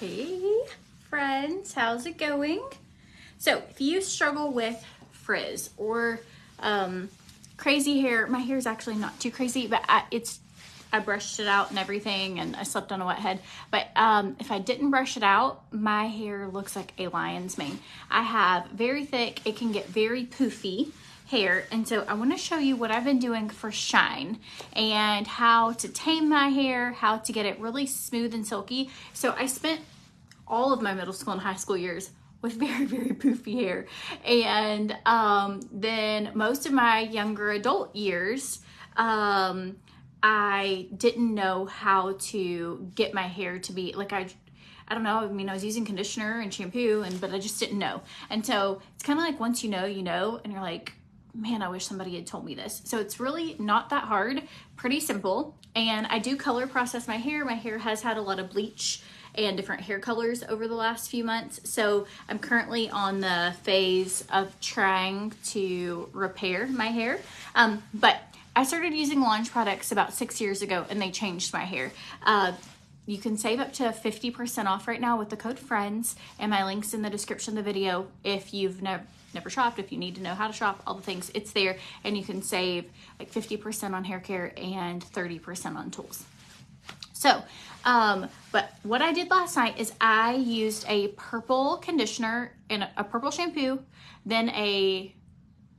Hey friends, how's it going? So if you struggle with frizz or crazy hair, my hair is actually not too crazy, but I brushed it out and everything, and I slept on a wet head. But if I didn't brush it out, my hair looks like a lion's mane. I have very thick, it can get very poofy hair, and so I want to show you what I've been doing for shine and how to tame my hair, how to get it really smooth and silky. So I spent all of my middle school and high school years with very, very poofy hair, and then most of my younger adult years, I didn't know how to get my hair to be like I don't know. I mean, I was using conditioner and shampoo, but I just didn't know. And so it's kind of like once you know, and you're like, man, I wish somebody had told me this. So it's really not that hard, pretty simple. And I do color process my hair. My hair has had a lot of bleach and different hair colors over the last few months. So I'm currently on the phase of trying to repair my hair. But I started using Launch products about 6 years ago, and they changed my hair. You can save up to 50% off right now with the code FRIENDS, and my link's in the description of the video. If you've never shopped, if you need to know how to shop, all the things, it's there, and you can save like 50% on hair care and 30% on tools. So, but what I did last night is I used a purple conditioner and a purple shampoo, then a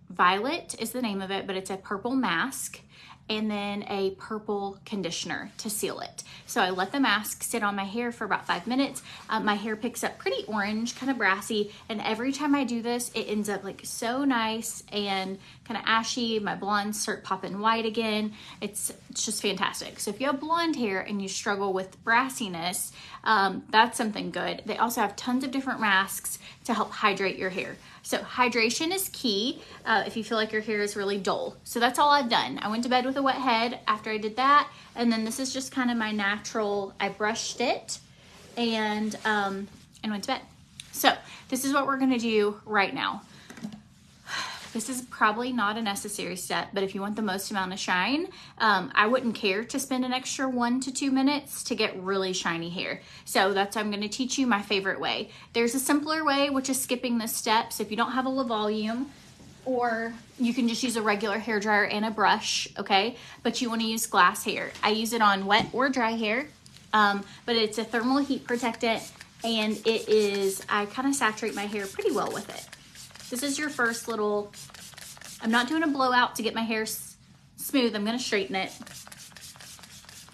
violet is the name of it, but it's a purple mask, and then a purple conditioner to seal it. So I let the mask sit on my hair for about 5 minutes. My hair picks up pretty orange, kind of brassy, and every time I do this, it ends up like so nice and kind of ashy. My blondes start popping white again. It's just fantastic. So if you have blonde hair and you struggle with brassiness, that's something good. They also have tons of different masks to help hydrate your hair. So hydration is key if you feel like your hair is really dull. So that's all I've done. I went to bed with a wet head after I did that, and then this is just kind of my natural, I brushed it and went to bed. So this is what we're gonna do right now. This is probably not a necessary step, but if you want the most amount of shine, I wouldn't care to spend an extra 1 to 2 minutes to get really shiny hair. So that's why I'm gonna teach you my favorite way. There's a simpler way, which is skipping this step. So if you don't have a La Volume, or you can just use a regular hair dryer and a brush, okay? But you wanna use glass hair. I use it on wet or dry hair, but it's a thermal heat protectant, and it is, I kind of saturate my hair pretty well with it. This is your first little, I'm not doing a blowout to get my hair smooth. I'm gonna straighten it.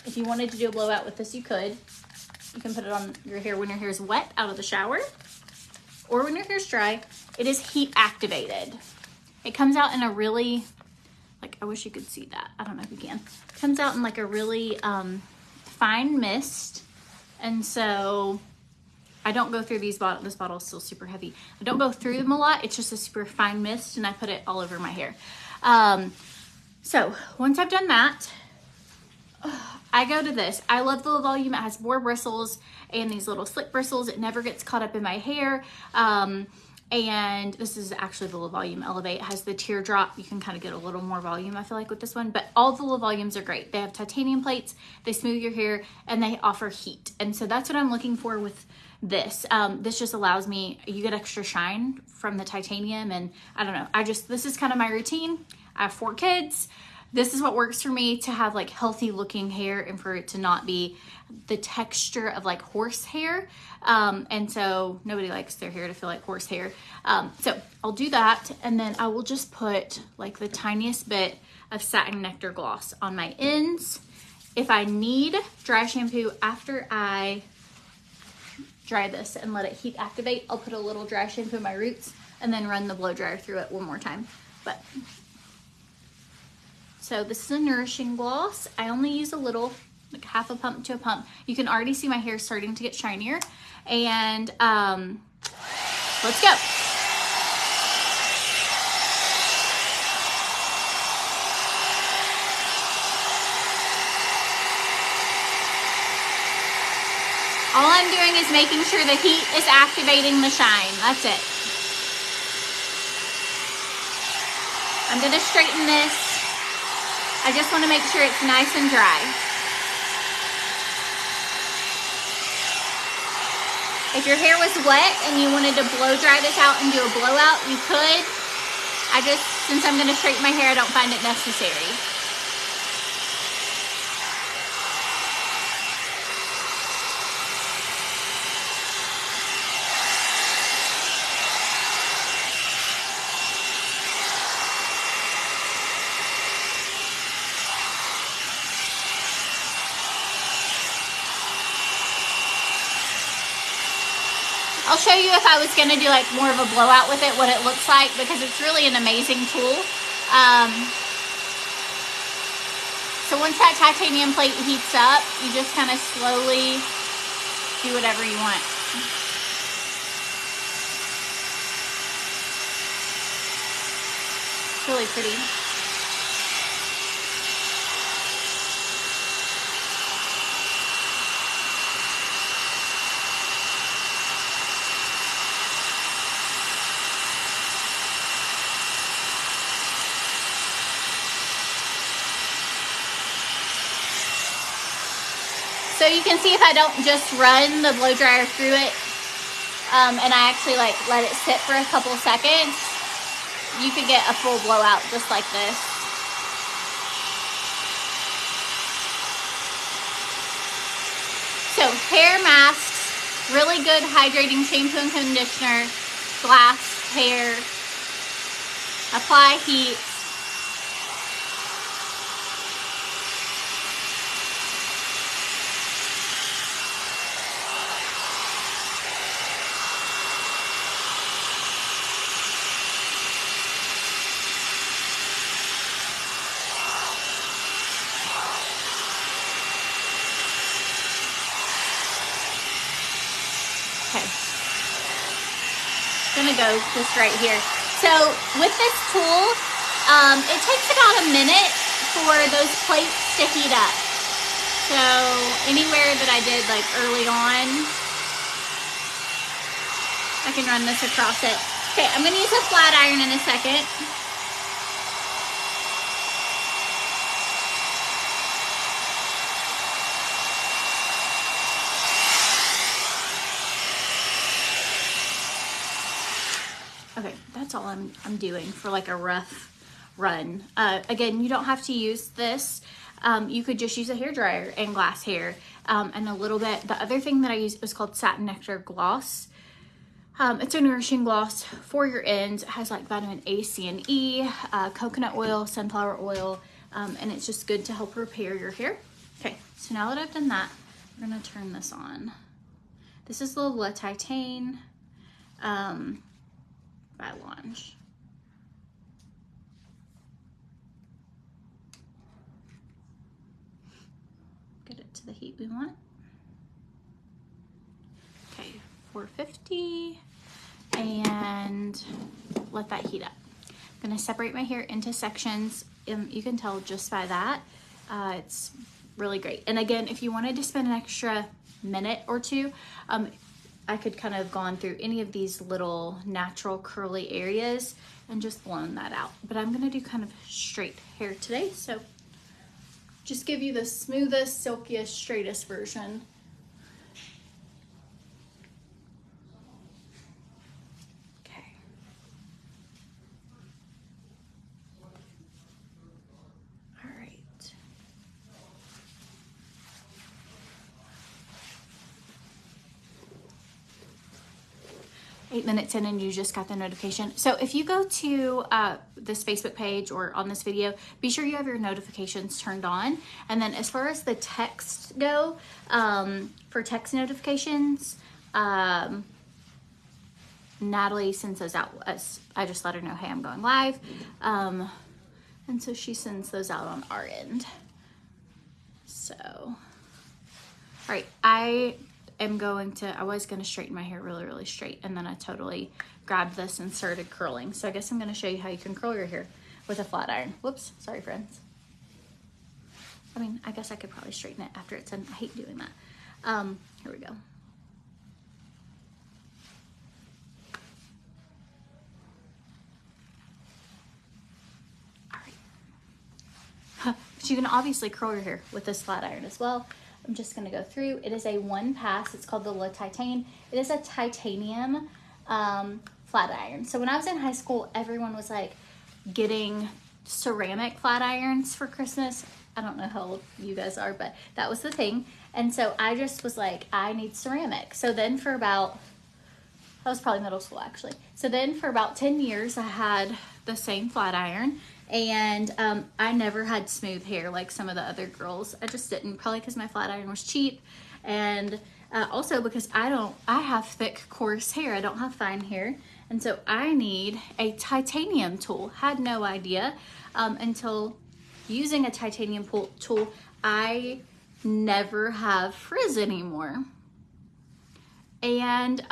If you wanted to do a blowout with this, you could. You can put it on your hair when your hair is wet out of the shower, or when your hair's dry. It is heat activated. It comes out in a really, like, I wish you could see that. I don't know if you can. It comes out in like a really fine mist. And so I don't go through these bottles. This bottle is still super heavy. I don't go through them a lot. It's just a super fine mist, and I put it all over my hair. So once I've done that, I go to this. I love the La Volume. It has more bristles and these little slick bristles. It never gets caught up in my hair. And this is actually the La Volume Elevate. It has the teardrop. You can kind of get a little more volume, I feel like, with this one. But all the La Volumes are great. They have titanium plates. They smooth your hair, and they offer heat. And so that's what I'm looking for with this. This just allows me, you get extra shine from the titanium, and I don't know, this is kind of my routine. I have 4 kids. This is what works for me to have like healthy looking hair, and for it to not be the texture of like horse hair. And so nobody likes their hair to feel like horse hair. So I'll do that, and then I will just put like the tiniest bit of satin nectar gloss on my ends. If I need dry shampoo after I dry this and let it heat activate, I'll put a little dry shampoo in my roots and then run the blow dryer through it one more time. But so this is a nourishing gloss. I only use a little, like half a pump to a pump. You can already see my hair starting to get shinier, and let's go. All I'm doing is making sure the heat is activating the shine. That's it. I'm gonna straighten this. I just wanna make sure it's nice and dry. If your hair was wet and you wanted to blow dry this out and do a blowout, you could. Since I'm gonna straighten my hair, I don't find it necessary. I'll show you if I was going to do like more of a blowout with it, what it looks like, because it's really an amazing tool. So once that titanium plate heats up, you just kind of slowly do whatever you want. It's really pretty. So you can see if I don't just run the blow dryer through it, and I actually like let it sit for a couple seconds, you could get a full blowout just like this. So hair masks, really good hydrating shampoo and conditioner, glass hair, apply heat. Gonna go just right here. So with this tool, it takes about a minute for those plates to heat up. So anywhere that I did like early on, I can run this across it. Okay, I'm gonna use a flat iron in a second. Okay, that's all I'm doing for like a rough run. Again, you don't have to use this. You could just use a hairdryer and glass hair and a little bit. The other thing that I use is called Satin Nectar Gloss. It's a nourishing gloss for your ends. It has like vitamin A, C, and E, coconut oil, sunflower oil, and it's just good to help repair your hair. Okay, so now that I've done that, we're gonna turn this on. This is the Le Titane by Lange. Get it to the heat we want. Okay, 450, and let that heat up. I'm gonna separate my hair into sections. You can tell just by that. It's really great. And again, if you wanted to spend an extra minute or two, I could kind of gone through any of these little natural curly areas and just blown that out. But I'm gonna do kind of straight hair today, so just give you the smoothest, silkiest, straightest version. Okay. All right. 8 minutes in and you just got the notification. So if you go to this Facebook page or on this video, be sure you have your notifications turned on. And then as far as the text go, for text notifications, Natalie sends those out. I just let her know, hey, I'm going live. And so she sends those out on our end. So, all right, I was going to straighten my hair really, really straight, and then I totally grabbed this and started curling. So I guess I'm going to show you how you can curl your hair with a flat iron. Whoops, sorry friends. I mean, I guess I could probably straighten it after it's done. I hate doing that. Here we go. All right. But you can obviously curl your hair with this flat iron as well. I'm just gonna go through. It is a one pass. It's called the Le Titan. It is a titanium flat iron. So when I was in high school, everyone was like getting ceramic flat irons for Christmas. I don't know how old you guys are, but that was the thing. And so I just was like, I need ceramic. So then for about, that was probably middle school actually. So then for about 10 years, I had the same flat iron, and I never had smooth hair like some of the other girls. I just didn't, probably because my flat iron was cheap, and also because I have thick, coarse hair. I don't have fine hair. And so I need a titanium tool. Had no idea until using a titanium tool, I never have frizz anymore. And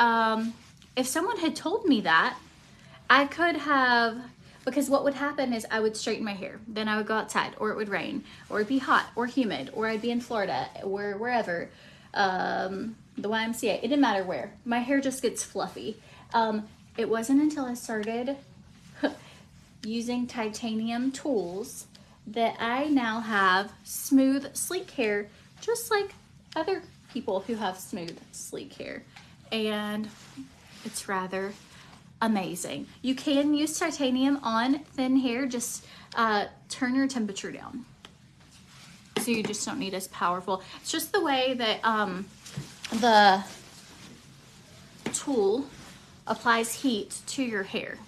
if someone had told me that, I could have, because what would happen is I would straighten my hair, then I would go outside, or it would rain, or it'd be hot or humid, or I'd be in Florida or wherever, the YMCA, it didn't matter where. My hair just gets fluffy. It wasn't until I started using titanium tools that I now have smooth, sleek hair, just like other people who have smooth, sleek hair. And it's rather amazing. You can use titanium on thin hair, just turn your temperature down. So you just don't need as powerful. It's just the way that the tool applies heat to your hair.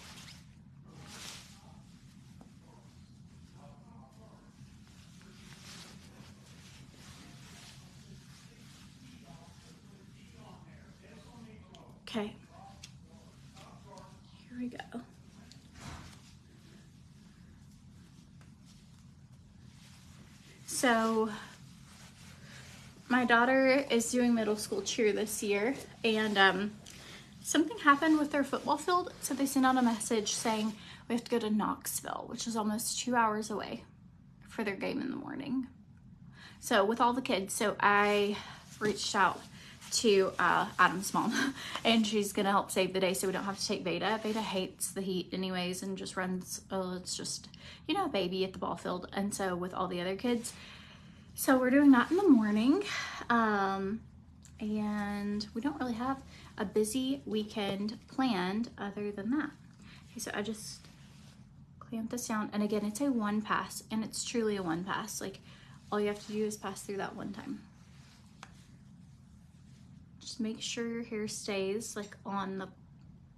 Okay, here we go. So my daughter is doing middle school cheer this year, and something happened with their football field, so they sent out a message saying we have to go to Knoxville, which is almost 2 hours away, for their game in the morning. So with all the kids, so I reached out to Adam's mom, and she's gonna help save the day so we don't have to take Veda. Veda hates the heat anyways and just runs, it's just, you know, a baby at the ball field. And so with all the other kids, so we're doing that in the morning, and we don't really have a busy weekend planned other than that. Okay, so I just clamp this down, and again, it's a one pass, and it's truly a one pass. Like, all you have to do is pass through that one time. Just make sure your hair stays like on the,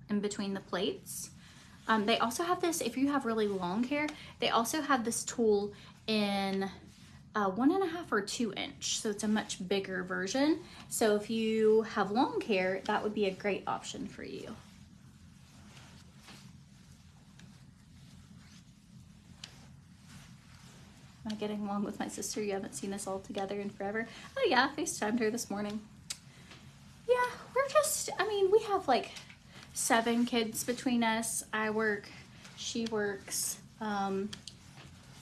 in between the plates. They also have this, if you have really long hair, they also have this tool in 1.5 or 2 inch. So it's a much bigger version. So if you have long hair, that would be a great option for you. Am I getting along with my sister? You haven't seen us all together in forever. Oh yeah, I FaceTimed her this morning. Yeah, we're just, I mean, we have like 7 kids between us. I work, she works,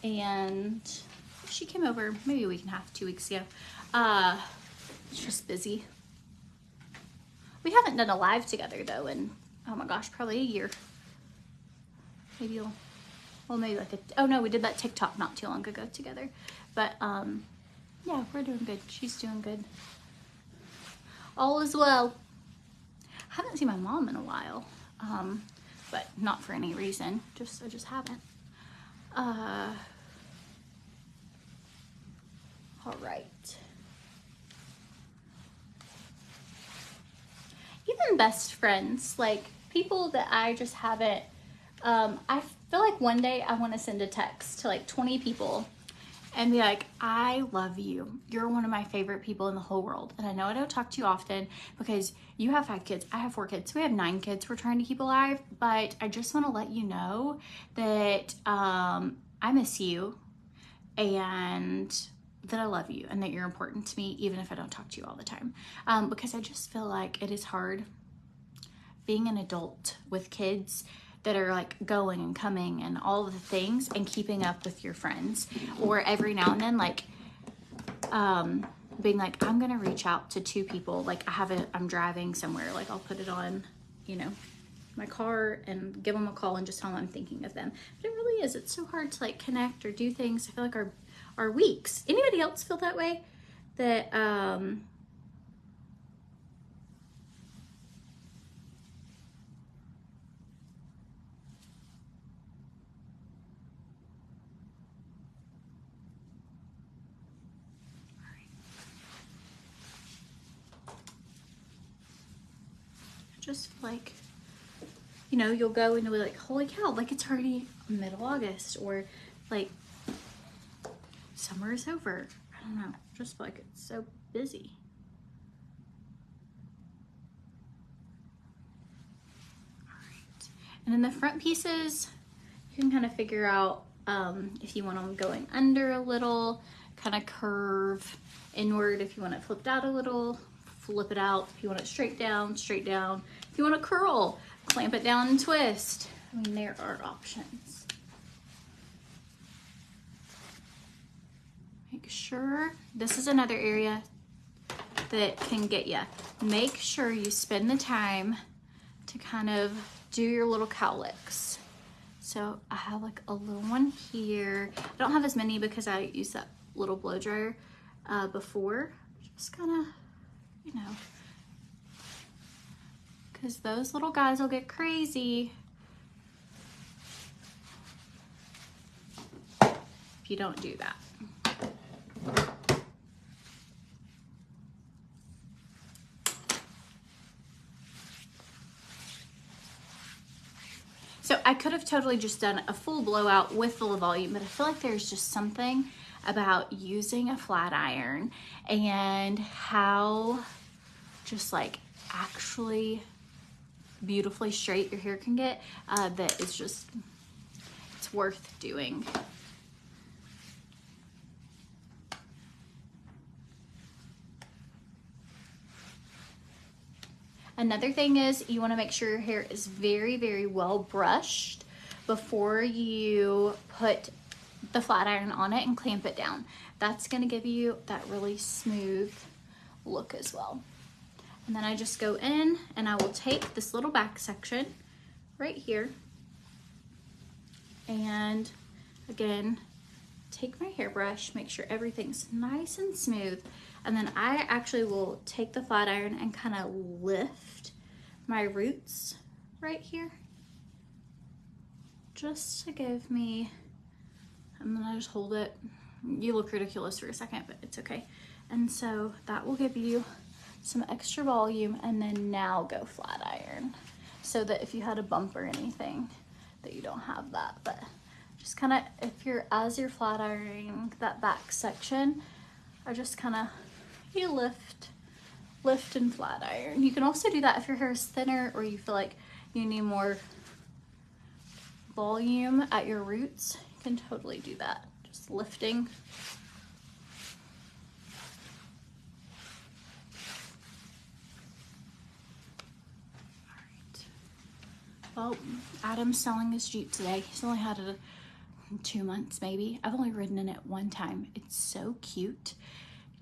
and she came over maybe a week and a half, 2 weeks ago. It's just busy. We haven't done a live together though in, oh my gosh, probably a year. Maybe, well, maybe like oh no, we did that TikTok not too long ago together. But yeah, we're doing good. She's doing good. All is well. I haven't seen my mom in a while, but not for any reason. I just haven't. All right. Even best friends, like people that I just haven't, I feel like one day I want to send a text to like 20 people and be like, I love you. You're one of my favorite people in the whole world. And I know I don't talk to you often because you have 5 kids. I have 4 kids. We have 9 kids we're trying to keep alive. But I just want to let you know that I miss you and that I love you and that you're important to me, even if I don't talk to you all the time. Because I just feel like it is hard being an adult with kids that are like going and coming and all of the things and keeping up with your friends, or every now and then like being like, I'm gonna reach out to 2 people, like I'm driving somewhere, like I'll put it on, you know, my car and give them a call and just tell them I'm thinking of them. But it really is, it's so hard to like connect or do things. I feel like our weeks, anybody else feel that way? that just like, you know, you'll go and you'll be like, holy cow, like it's already middle August, or like summer is over. I don't know, just feel like it's so busy. All right. And then the front pieces, you can kind of figure out if you want them going under a little, kind of curve inward. If you want it flipped out a little, flip it out. If you want it straight down, straight down. If you want to curl, clamp it down and twist. I mean, there are options. Make sure, this is another area that can get you. Make sure you spend the time to kind of do your little cowlicks. So I have like a little one here. I don't have as many because I used that little blow dryer before. Just kind of, you know, because those little guys will get crazy if you don't do that. So I could have totally just done a full blowout with full volume, but I feel like there's just something about using a flat iron and how just like actually beautifully straight your hair can get, that is just, it's worth doing. Another thing is you want to make sure your hair is very, very well brushed before you put the flat iron on it and clamp it down. That's going to give you that really smooth look as well. And then I just go in and I will take this little back section right here and again take my hairbrush, make sure everything's nice and smooth, and then I actually will take the flat iron and kind of lift my roots right here just to give me, I'm gonna just hold it. You look ridiculous for a second, but it's okay. And so that will give you some extra volume, and then now go flat iron so that if you had a bump or anything that you don't have that. But just kind of, if you're, as you're flat ironing that back section, I just kind of, you lift and flat iron. You can also do that if your hair is thinner or you feel like you need more volume at your roots. You can totally do that, just lifting. Well, Adam's selling this Jeep today. He's only had it 2 months maybe. I've only ridden in it one time. It's so cute.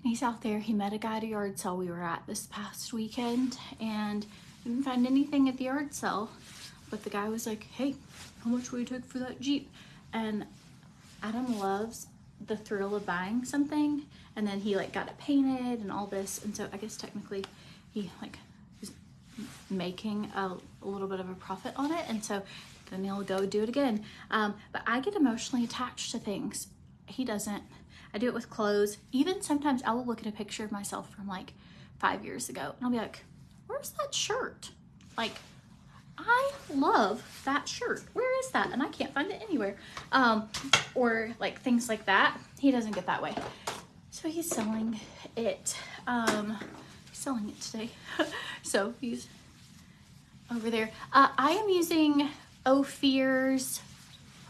He's out there. He met a guy at a yard sale we were at this past weekend and didn't find anything at the yard sale. But the guy was like, hey, how much will you take for that Jeep? And Adam loves the thrill of buying something. And then he like got it painted and all this. And so I guess technically he like making a little bit of a profit on it, and so then he'll go do it again. But I get emotionally attached to things. He doesn't. I do it with clothes. Even sometimes I will look at a picture of myself from like 5 years ago and I'll be like, where's that shirt? Like, I love that shirt. Where is that? And I can't find it anywhere. Or like things like that. He doesn't get that way. So he's selling it. Selling it today. So he's over there. I am using Ophir's,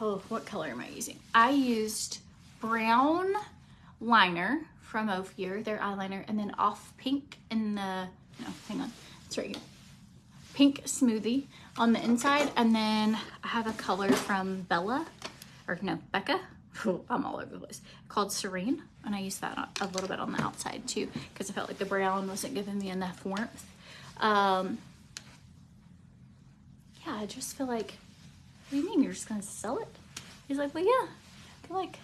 oh, what color am I using? I used brown liner from Ophir, their eyeliner, and then off pink in the, no, hang on, it's right here. Pink smoothie on the inside, and then I have a color from Bella, or no, Becca. I'm all over the place. Called Serene, and I used that a little bit on the outside too because I felt like the brown wasn't giving me enough warmth. Yeah, I just feel like, what do you mean you're just gonna sell it? He's like, well, yeah, I feel like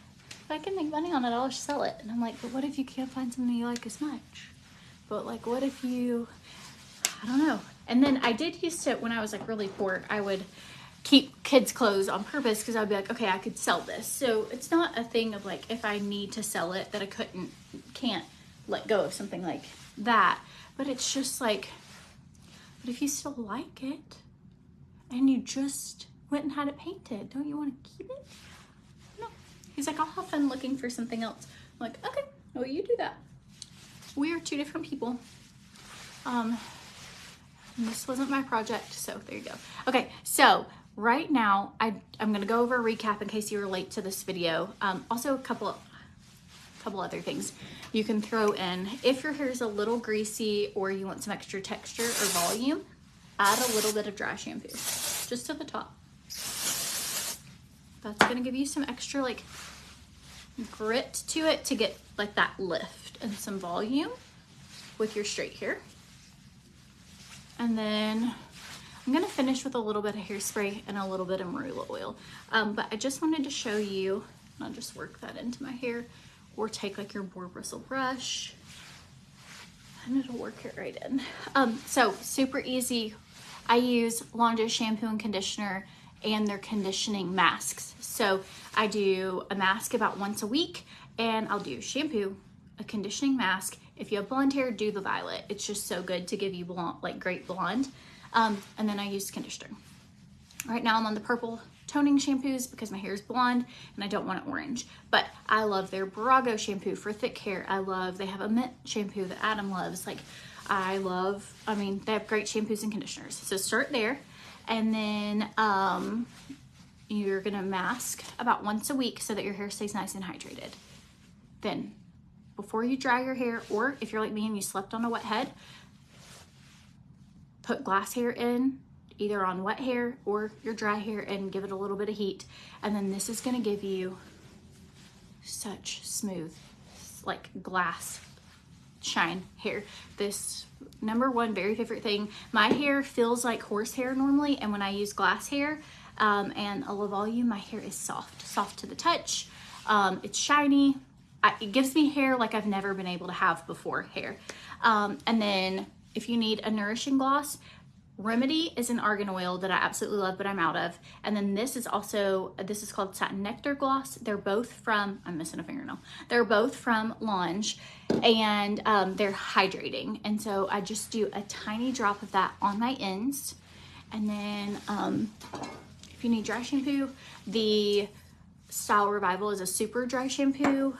I can make money on it, I'll just sell it. And I'm like, but what if you can't find something you like as much? But like, what if you, I don't know. And then I did used to, when I was like really poor, I would keep kids' clothes on purpose because I'd be like, okay, I could sell this. So it's not a thing of like, if I need to sell it, that I can't let go of something like that. But it's just like, but if you still like it and you just went and had it painted, don't you want to keep it? No. He's like, I'll have fun looking for something else. I'm like, okay, well, you do that. We are two different people. This wasn't my project, so there you go. Okay, so right now I'm gonna go over a recap in case you were late to this video. Also a couple other things you can throw in. If your hair is a little greasy or you want some extra texture or volume, add a little bit of dry shampoo, just to the top. That's gonna give you some extra like grit to it to get like that lift and some volume with your straight hair. And then I'm gonna finish with a little bit of hairspray and a little bit of marula oil. But I just wanted to show you, and I'll just work that into my hair, or take like your boar bristle brush and it'll work it right in. So super easy. I use Laundry shampoo and conditioner and their conditioning masks. So I do a mask about once a week, and I'll do shampoo, a conditioning mask. If you have blonde hair, do the violet. It's just so good to give you blonde, like great blonde. And then I use conditioner. Right now I'm on the purple toning shampoos because my hair is blonde and I don't want it orange. But I love their Barago shampoo for thick hair. They have a mint shampoo that Adam loves. Like I mean, they have great shampoos and conditioners. So start there. And then you're gonna mask about once a week so that your hair stays nice and hydrated. Then before you dry your hair, or if you're like me and you slept on a wet head, put glass hair in, either on wet hair or your dry hair, and give it a little bit of heat. And then this is gonna give you such smooth, like glass shine hair. This #1 very favorite thing. My hair feels like horsehair normally, and when I use glass hair and a low volume, my hair is soft to the touch. It's shiny. It gives me hair like I've never been able to have before hair. And then if you need a nourishing gloss, Remedy is an argan oil that I absolutely love, but I'm out of. And then this is called Satin Nectar Gloss. They're both from, I'm missing a fingernail. They're both from Launge, and they're hydrating. And so I just do a tiny drop of that on my ends. And then if you need dry shampoo, the Style Revival is a super dry shampoo.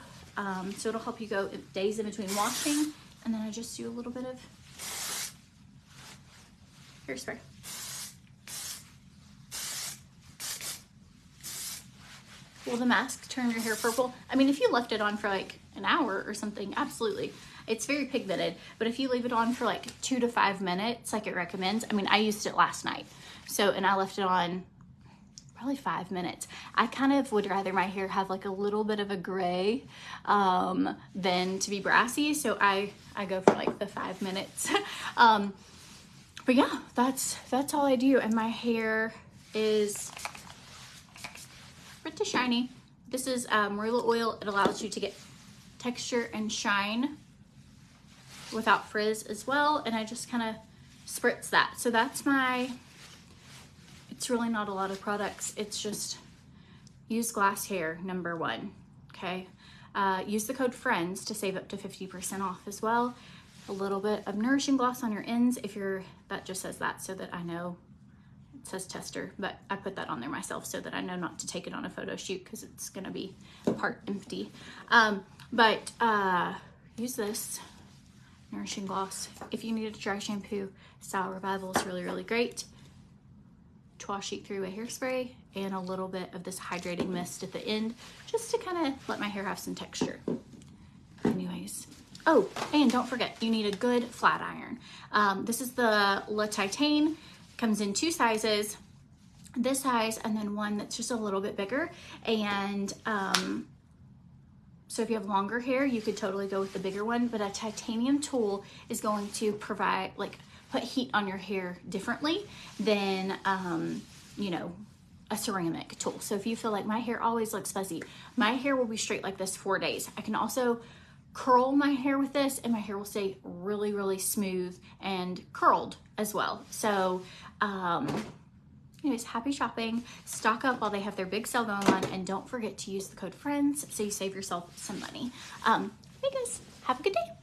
So it'll help you go days in between washing. And then I just do a little bit of hairspray. Will the mask turn your hair purple? I mean, if you left it on for like an hour or something, absolutely. It's very pigmented, but if you leave it on for like 2 to 5 minutes, like it recommends. I mean, I used it last night. And I left it on probably 5 minutes. I kind of would rather my hair have like a little bit of a gray than to be brassy. So I go for like the 5 minutes. But yeah, that's all I do. And my hair is pretty shiny. This is marula oil. It allows you to get texture and shine without frizz as well. And I just kind of spritz that. So that's it's really not a lot of products. It's just use glass hair, #1, okay? Use the code FRIENDS to save up to 50% off as well. A little bit of nourishing gloss on your ends that just says that, so that I know. It says tester, but I put that on there myself so that I know not to take it on a photo shoot because it's gonna be part empty. Use this nourishing gloss. If you need a dry shampoo, Style Revival is really, really great. 12 sheet 3-way hairspray and a little bit of this hydrating mist at the end, just to kind of let my hair have some texture. Anyways. Oh, and don't forget, you need a good flat iron. This is the Le Titane. Comes in 2 sizes, this size, and then one that's just a little bit bigger. And so if you have longer hair, you could totally go with the bigger one, but a titanium tool is going to provide, like, put heat on your hair differently than, you know, a ceramic tool. So if you feel like my hair always looks fuzzy, my hair will be straight like this 4 days. I can also curl my hair with this and my hair will stay really, really smooth and curled as well. So, anyways, happy shopping. Stock up while they have their big sale going on, and don't forget to use the code FRIENDS so you save yourself some money. Hey guys, have a good day.